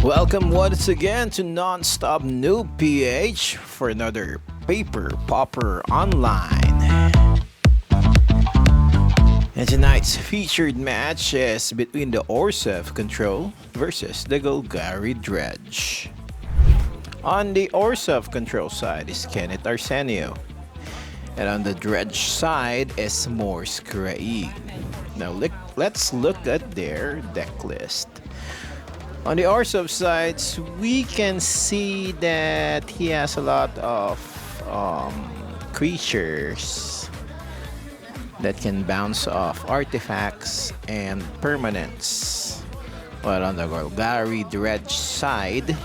Welcome once again to Nonstopnoobph for another Pauper online. And tonight's featured match is between the Orzhov Control versus the Golgari Dredge. On the Orzhov Control side is Kenneth Arcenio, and on the Dredge side is Morz Caraig. Now let's look at their deck list. On the Orzhov side, we can see that he has a lot of creatures that can bounce off artifacts and permanents. While on the Golgari Dredge side,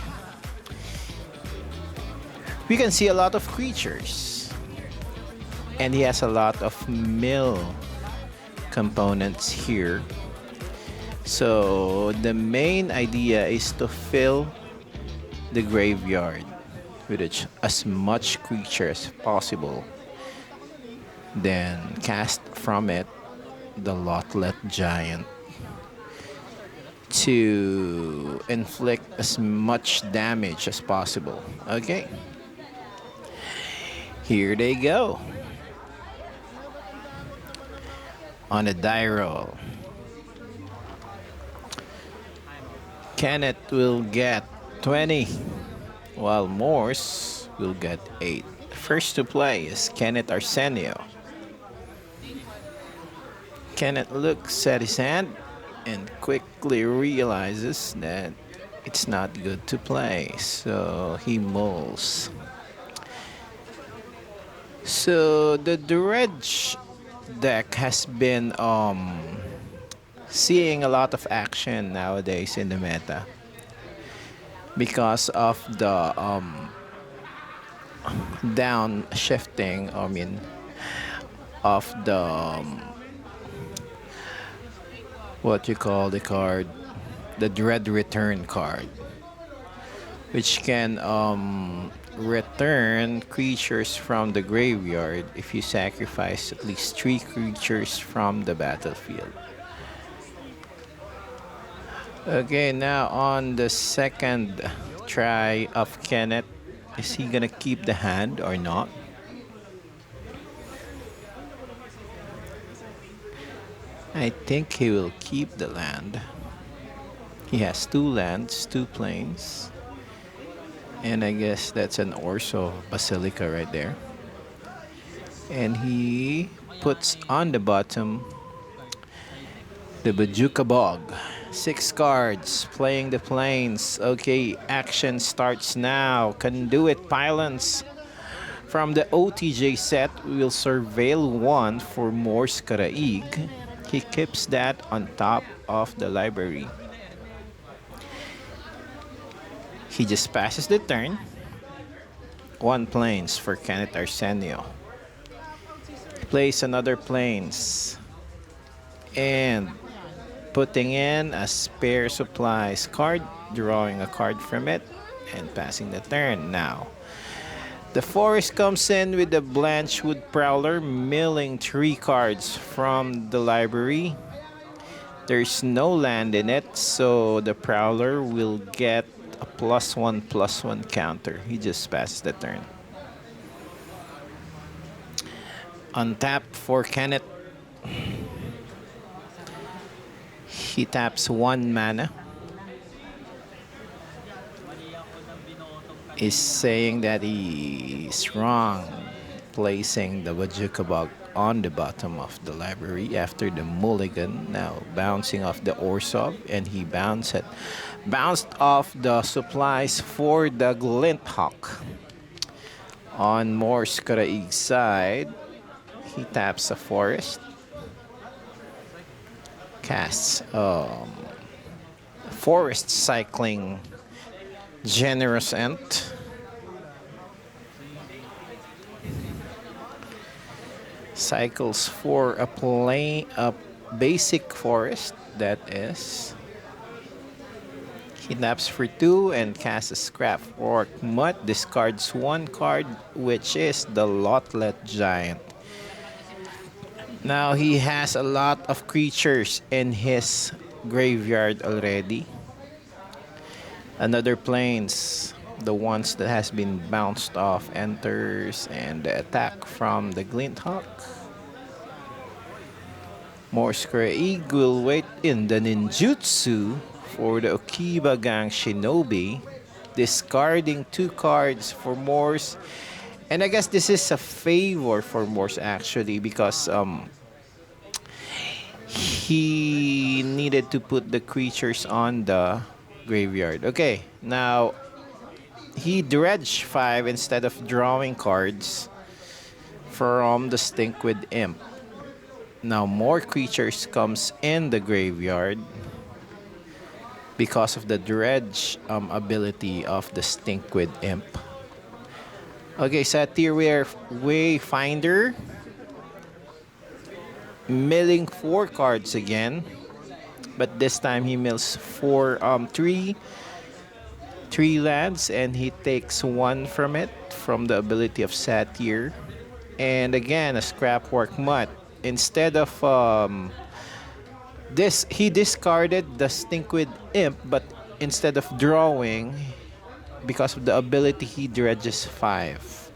we can see a lot of creatures, and he has a lot of mill components here. So the main idea is to fill the graveyard with as much creature as possible, then cast from it the Lotlett Giant to inflict as much damage as possible. Okay, here they go. On a die roll, Kenneth will get 20, while Morz will get 8. First to play is Kenneth Arcenio. Kenneth looks at his hand and quickly realizes that it's not good to play, so he mulls. So the Dredge deck has been seeing a lot of action nowadays in the meta because of the down shifting, of the what you call the card, the Dread Return card, which can return creatures from the graveyard if you sacrifice at least 3 creatures from the battlefield. Okay, now on the second try of Kenneth, is he gonna keep the hand or not? I think he will keep the land. He has 2 lands, 2 plains, and I guess that's an Orzhov Basilica right there. And he puts on the bottom the Bajuka Bog. 6 cards, playing the plains. Okay, action starts now. Can do it, Pylons. From the OTJ set, we will surveil 1 for Morz Caraig. He keeps that on top of the library. He just passes the turn. 1 plains for Kenneth Arcenio. Plays another plains. And putting in a spare supplies card, drawing a card from it, and passing the turn. Now, the forest comes in with the Blanchwood Prowler, milling 3 cards from the library. There's no land in it, so the Prowler will get a +1/+1 counter. He just passes the turn. Untapped for Kenneth. He taps 1 mana. Is saying that he's wrong placing the Bajuka Bog on the bottom of the library after the mulligan. Now bouncing off the Orzhov, and he bounced off the supplies for the Glinthawk. On Morz Caraig's side, he taps a forest, casts forest cycling Generous Ent, cycles for a basic forest, that is. He taps for 2 and casts a Scrap Orc Mutt, discards 1 card, which is the Lotlett Giant. Now he has a lot of creatures in his graveyard already. Another planes, the ones that has been bounced off, enters, and the attack from the Glint Hawk. Morz Caraig will wait in the ninjutsu for the Okiba Gang Shinobi, discarding 2 cards for Morz. And I guess this is a favor for Morz actually, because he needed to put the creatures on the graveyard. Okay, now he dredged 5 instead of drawing cards from the Stinkweed Imp. Now more creatures comes in the graveyard because of the dredge ability of the Stinkweed Imp. Okay, Satyr Wayfinder, milling 4 cards again, but this time he mills 3 lands, and he takes 1 from it from the ability of Satyr. And again, a Scrapwork Mutt. Instead of this, he discarded the Stinkweed Imp, but instead of drawing, because of the ability, he dredges 5.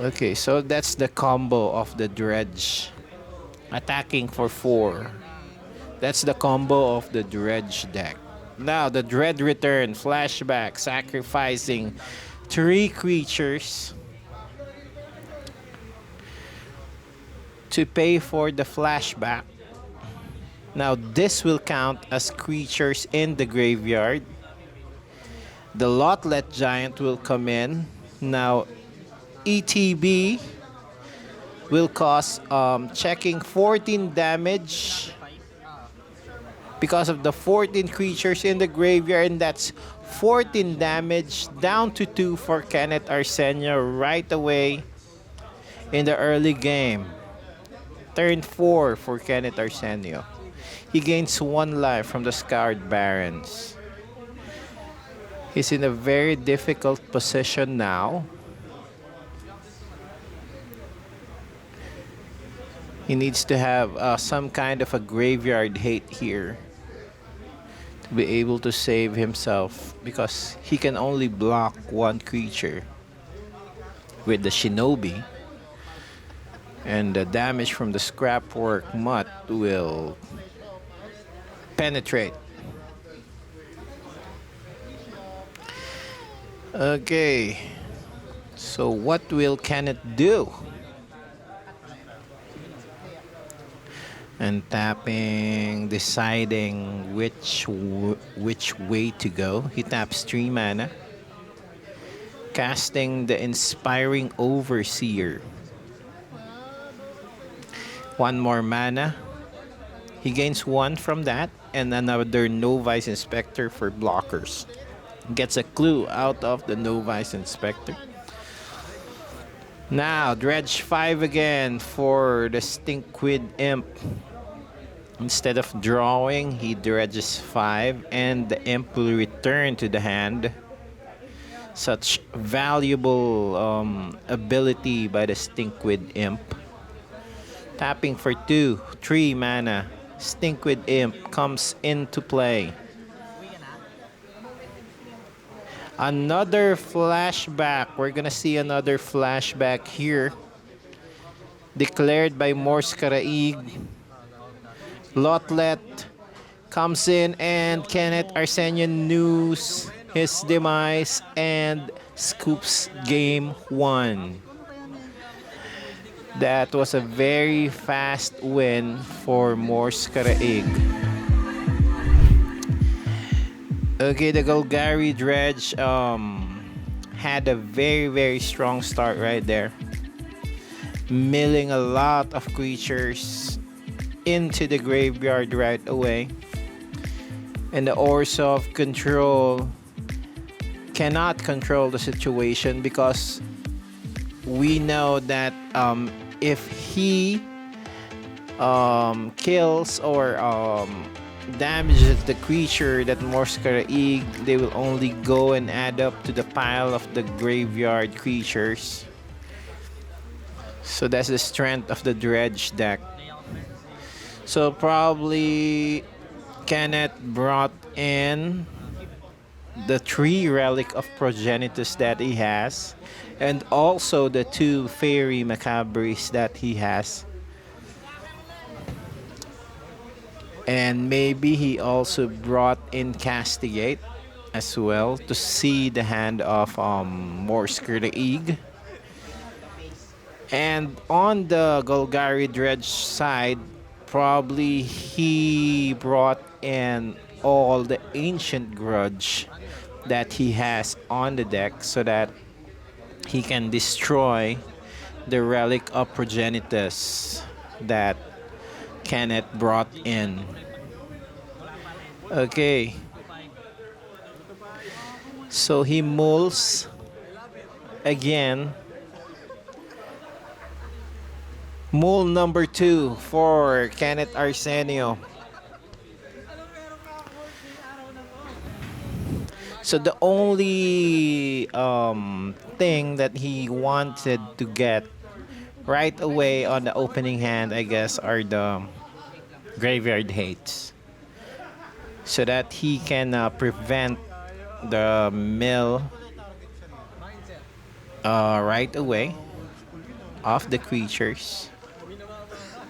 Okay, so that's the combo of the dredge, attacking for 4. That's the combo of the dredge deck. Now the Dread Return, flashback, sacrificing 3 creatures to pay for the flashback. Now this will count as creatures in the graveyard. The Lotlet Giant will come in. Now ETB will cause checking 14 damage because of the 14 creatures in the graveyard, and that's 14 damage down to 2 for Kenneth Arcenio right away in the early game. Turn 4 for Kenneth Arcenio. He gains 1 life from the Scoured Barrens. He's in a very difficult position now. He needs to have some kind of a graveyard hate here to be able to save himself, because he can only block 1 creature with the Shinobi. And the damage from the Scrapwork Mutt will penetrate. Okay, so what will Kenneth do? And tapping, deciding which way to go. He taps 3 mana, casting the Inspiring Overseer. 1 more mana. He gains 1 from that, and another Novice Inspector for blockers. Gets a clue out of the Novice Inspector. Now dredge 5 again for the Stinkweed Imp. Instead of drawing, he dredges 5, and the Imp will return to the hand. Such valuable ability by the Stinkweed Imp. Tapping for 2, 3 mana. Stinkweed Imp comes into play. Another flashback. We're gonna see another flashback here. Declared by Morz Caraig. Lotlet comes in, and Kenneth Arcenio knows his demise and scoops game 1. That was a very fast win for Morz Caraig. Okay, the Golgari Dredge had a very strong start right there, milling a lot of creatures into the graveyard right away. And the Orzhov Control cannot control the situation, because we know that if he kills or damages the creature that Morz Caraig, they will only go and add up to the pile of the graveyard creatures. So that's the strength of the Dredge deck. So probably Kenneth brought in the 3 relic of progenitus that he has, and also the 2 fairy macabres that he has. And maybe he also brought in castigate as well to see the hand of Morz Caraig. And on the Golgari Dredge side, probably he brought in all the ancient grudge that he has on the deck so that he can destroy the relic of progenitus that Kenneth brought in. Okay. So he mulls again. Mull number 2 for Kenneth Arcenio. So the only thing that he wanted to get right away on the opening hand, I guess, are the graveyard hates, so that he can prevent the mill right away of the creatures.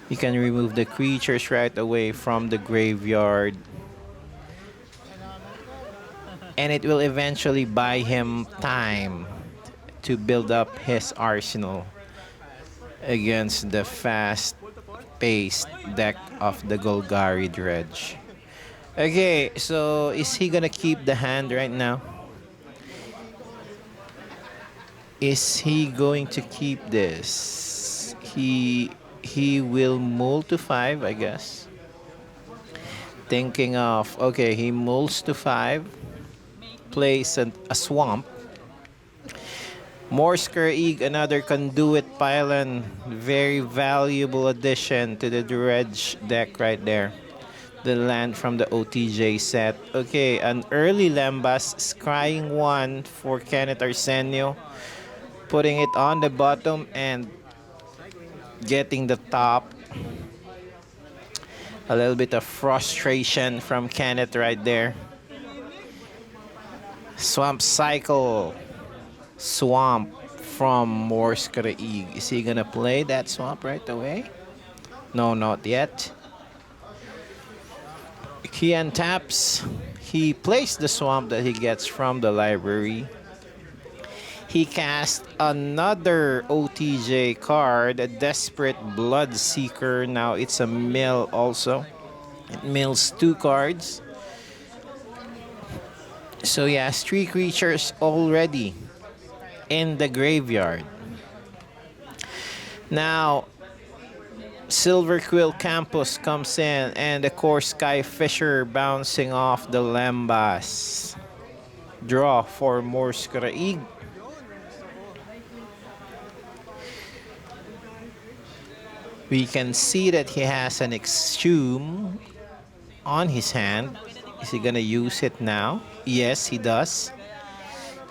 He can remove the creatures right away from the graveyard, and it will eventually buy him time to build up his arsenal against the fast-paced deck of the Golgari Dredge. Okay, so is he gonna keep the hand right now? Is he going to keep this? He will mull to 5, I guess. Thinking of, okay, he mulls to 5, plays a swamp. Morz Caraig, another conduit pylon, very valuable addition to the dredge deck right there. The land from the OTJ set. Okay, an early Lembas, scrying 1 for Kenneth Arcenio, putting it on the bottom and getting the top. A little bit of frustration from Kenneth right there. Swamp Cycle. Swamp from Morz Caraig. Is he gonna play that swamp right away? No, not yet. He untaps. He plays the swamp that he gets from the library. He casts another OTJ card, a Desperate Bloodseeker. Now it's a mill also. It mills 2 cards. So he has 3 creatures already in the graveyard. Now, Silver Quill Campus comes in, and the Core Sky Fisher bouncing off the Lembas. Draw for Morz Caraig. We can see that he has an Exhume on his hand. Is he gonna use it now? Yes, he does.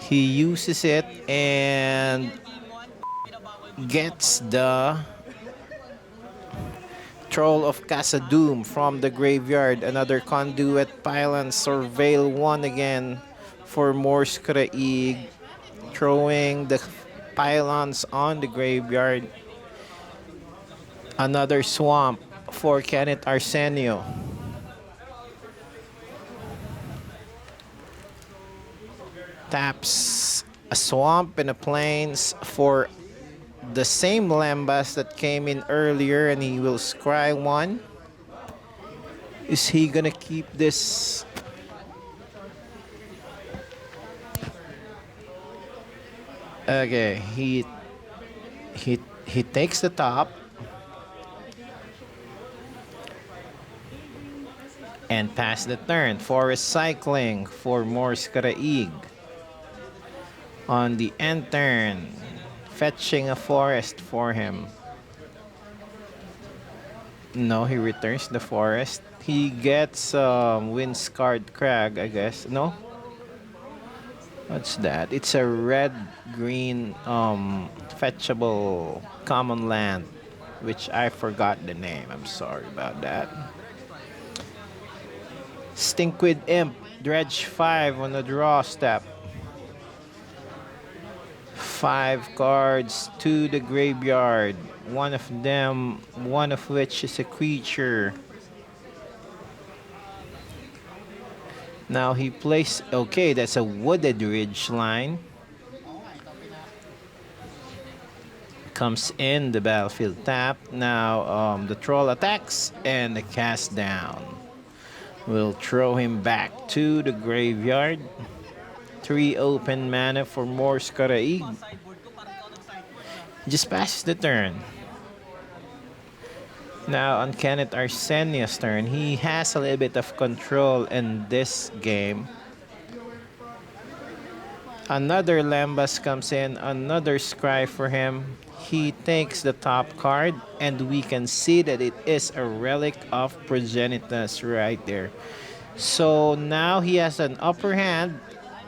He uses it and gets the Troll of Khazad-dûm from the graveyard. Another conduit pylon. Surveil 1 again for Morz Caraig, throwing the pylons on the graveyard. Another swamp for Kenneth Arcenio. Taps a swamp and a plains for the same Lembas that came in earlier, and he will scry 1. Is he gonna keep this? Okay, he takes the top and pass the turn. Forest Cycling for Morz Caraig. On the end turn, fetching a forest for him. No, he returns the forest. He gets Windscarred Crag, I guess. No? What's that? It's a red-green fetchable common land, which I forgot the name. I'm sorry about that. Stinkweed Imp, Dredge 5 on the draw step. 5 cards to the graveyard. One of which is a creature. Now he plays, okay, that's a Wooded Ridge line. Comes in the battlefield tap. Now the troll attacks and the cast down. We'll throw him back to the graveyard. 3 open mana for Morz Caraig. Just passes the turn. Now on Kenneth Arcenio's turn, he has a little bit of control in this game. Another Lambas comes in, another Scry for him. He takes the top card, and we can see that it is a Relic of Progenitus right there. So now he has an upper hand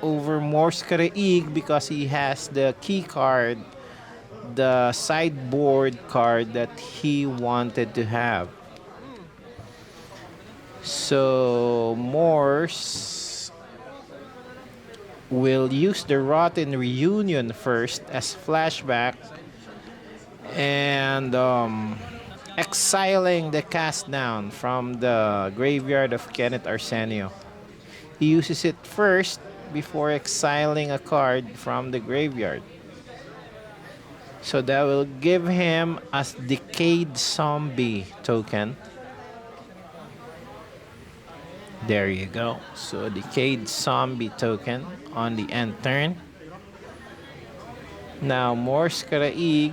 over Morz Caraig because he has the key card, the sideboard card that he wanted to have. So Morz will use the Rotten Reunion first as flashback and exiling the cast down from the graveyard of Kenneth Arcenio. He uses it first before exiling a card from the graveyard. So that will give him a Decayed Zombie token. There you go. So Decayed Zombie token on the end turn. Now Morz Caraig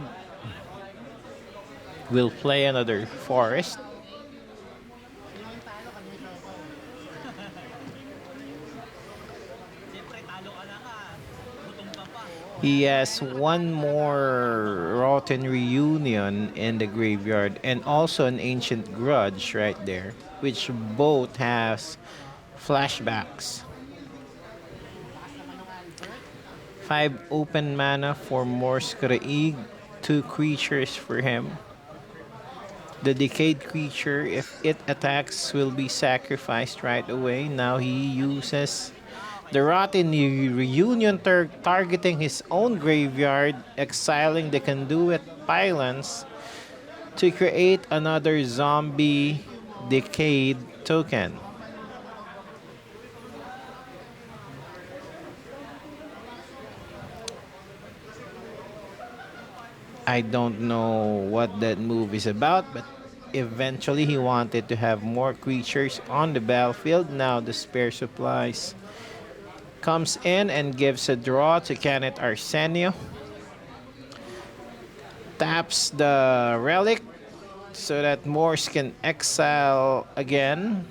will play another forest. He has one more Rotten Reunion in the graveyard and also an Ancient Grudge right there, which both has flashbacks. 5 open mana for Morz Caraig, 2 creatures for him. The decayed creature, if it attacks, will be sacrificed right away. Now he uses the Rotten Reunion targeting his own graveyard, exiling the Conduit Pylons to create another zombie decayed token. I don't know what that move is about, but eventually he wanted to have more creatures on the battlefield. Now the spare supplies comes in and gives a draw to Kenneth Arcenio. Taps the relic so that Morz can exile again.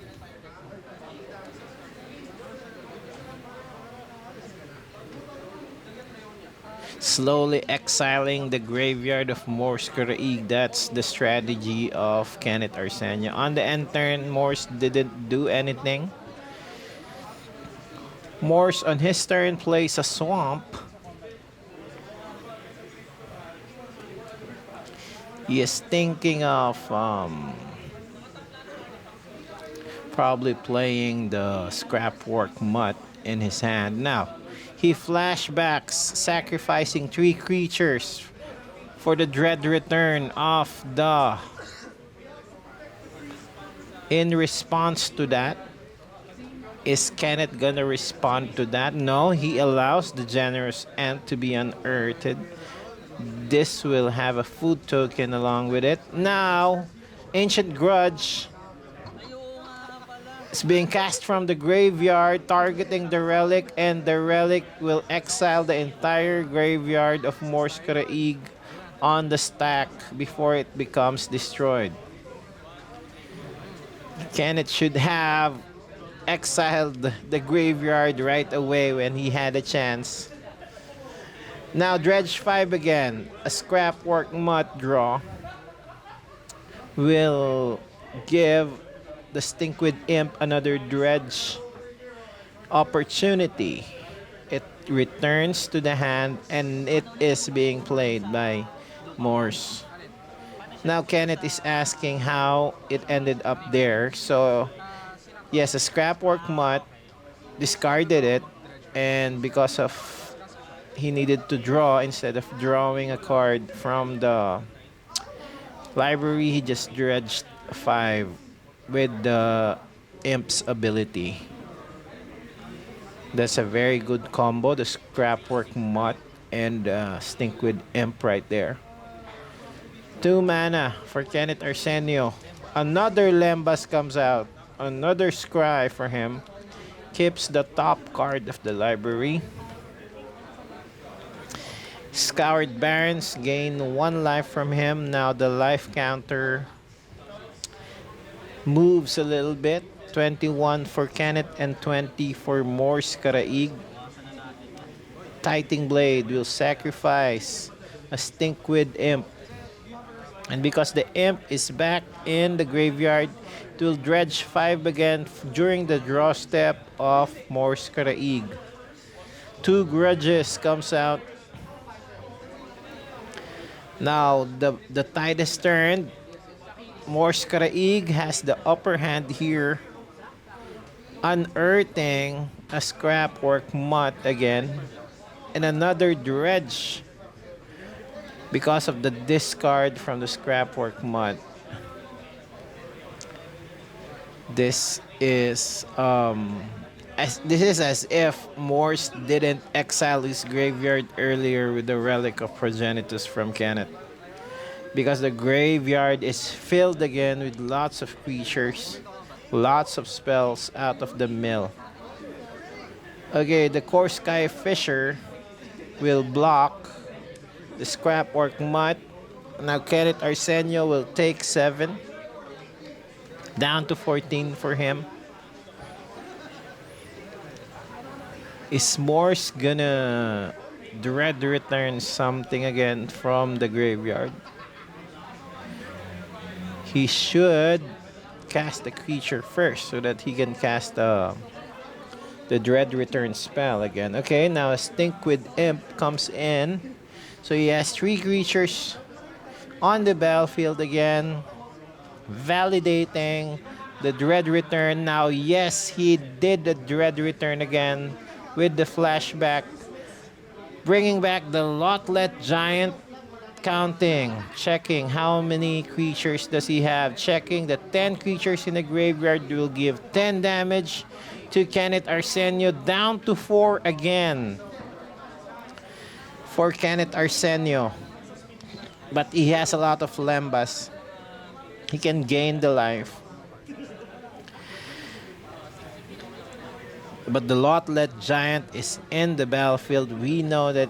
Slowly exiling the graveyard of Morz Caraig. That's the strategy of Kenneth Arcenio. On the end turn, Morz didn't do anything. Morz on his turn plays a swamp. He is thinking of probably playing the Scrapwork Mutt in his hand. Now, he flashbacks, sacrificing 3 creatures for the dread return of the... In response to that, is Kenneth gonna respond to that? No, he allows the generous ant to be unearthed. This will have a food token along with it. Now, Ancient Grudge is being cast from the graveyard, targeting the relic, and the relic will exile the entire graveyard of Morz Caraig on the stack before it becomes destroyed. Kenneth should have exiled the graveyard right away when he had a chance. Now Dredge 5 again. A Scrapwork Mutt draw will give the Stinkweed Imp another Dredge opportunity. It returns to the hand and it is being played by Morz. Now Kenneth is asking how it ended up there. So Yes, a scrapwork mutt discarded it, and because of he needed to draw, instead of drawing a card from the library, he just dredged 5 with the imp's ability. That's a very good combo, the scrapwork mutt and stink with imp right there. 2 mana for Kenneth Arcenio. Another Lembas comes out. Another scry for him. Keeps the top card of the library. Scoured Barons gain 1 life from him. Now the life counter moves a little bit. 21 for Kenneth and 20 for Morz Caraig. Tighting Blade will sacrifice a Stinkwid Imp. And because the Imp is back in the graveyard, it will dredge 5 again during the draw step of Morz Caraig. 2 Grudges comes out. Now the tide is turned. Morz Caraig has the upper hand here, unearthing a scrapwork mutt again and another dredge because of the discard from the scrapwork mutt. This is as if Morz didn't exile his graveyard earlier with the Relic of Progenitus from Kenneth, because the graveyard is filled again with lots of creatures, lots of spells out of the mill. Okay, the Core Sky Fisher will block the Scrapwork Mutt. Now Kenneth Arcenio will take 7. Down to 14 for him. Is Morz gonna dread return something again from the graveyard? He should cast the creature first so that he can cast the dread return spell again. Okay, now a Stinkwid Imp comes in. So he has 3 creatures on the battlefield again, validating the dread return. Now, yes, he did the dread return again with the flashback, bringing back the Lotlet Giant, counting, checking how many creatures does he have, checking the 10 creatures in the graveyard will give 10 damage to Kenneth Arcenio, down to 4 again for Kenneth Arcenio. But he has a lot of Lembas. He can gain the life. But the Lotlet Giant is in the battlefield. We know that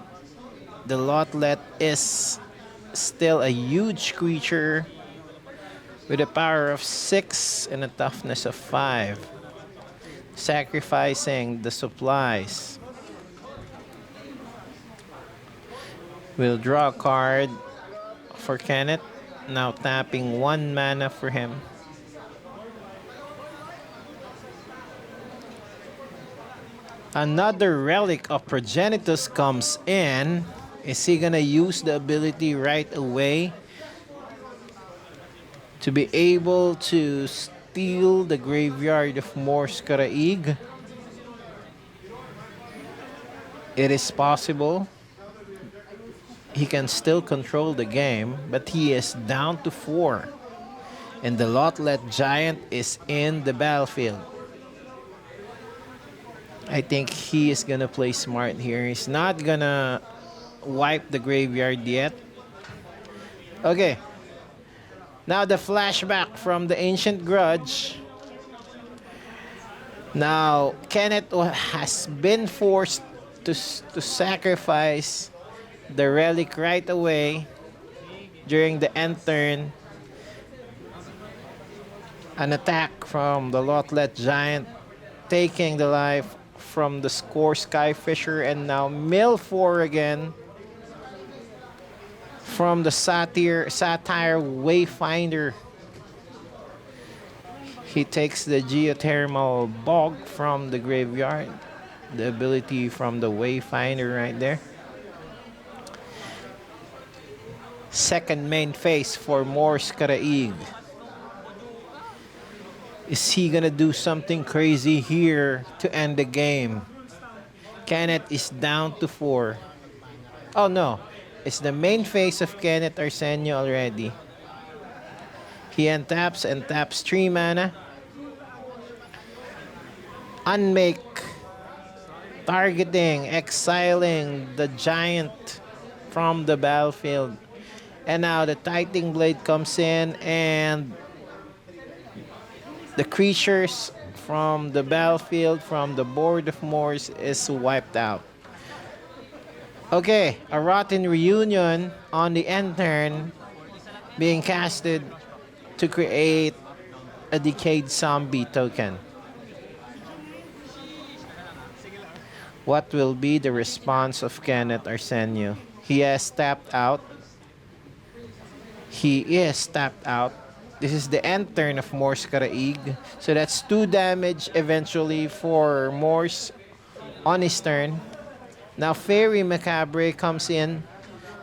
the Lotlet is still a huge creature with a power of 6 and a toughness of 5. Sacrificing the supplies. We'll draw a card for Kenneth. Now tapping 1 mana for him. Another Relic of Progenitus comes in. Is he gonna use the ability right away to be able to steal the graveyard of Morz Caraig? It is possible. He can still control the game, but he is down to 4. And the Lotlet Giant is in the battlefield. I think he is gonna play smart here. He's not gonna wipe the graveyard yet. Okay. Now the flashback from the Ancient Grudge. Now Kenneth has been forced to sacrifice the relic right away during the end turn. An attack from the Lotlet Giant, taking the life from the Core Sky Fisher, and now mill 4 again from the Satire Wayfinder. He takes the Geothermal Bog from the graveyard, the ability from the Wayfinder right there. Second main phase for Morz Caraig. Is he gonna do something crazy here to end the game? Kenneth is down to 4. Oh no, it's the main phase of Kenneth Arcenio already. He untaps and taps 3 mana. Unmake. Targeting, exiling the giant from the battlefield. And now the Titan Blade comes in and the creatures from the battlefield, from the board of Morz, is wiped out. Okay, a Rotten Reunion on the end turn being casted to create a Decayed Zombie token. What will be the response of Kenneth Arcenio? He has tapped out. He is tapped out. This is the end turn of Morz Caraig. So that's 2 damage eventually for Morz on his turn. Now Fairy Macabre comes in,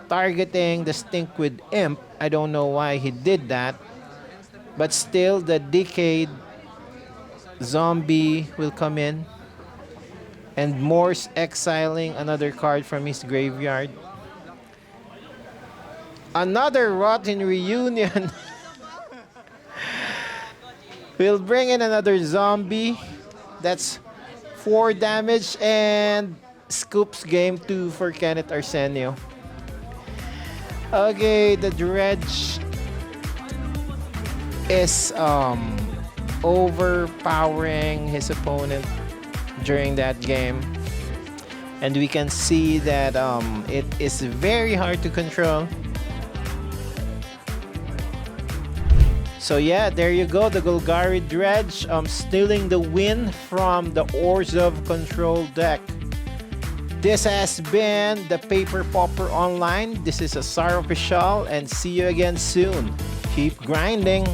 targeting the Stink with Imp. I don't know why he did that. But still, the Decayed Zombie will come in. And Morz exiling another card from his graveyard. Another Rotten Reunion. We'll bring in another zombie. That's 4 damage and scoops game 2 for Kenneth Arcenio. Okay, the Dredge is overpowering his opponent during that game. And we can see that it is very hard to control. So yeah, there you go, the Golgari Dredge stealing the win from the Orzhov Control deck. This has been the Pauper Online. This is Asar Opisyal, and see you again soon. Keep grinding.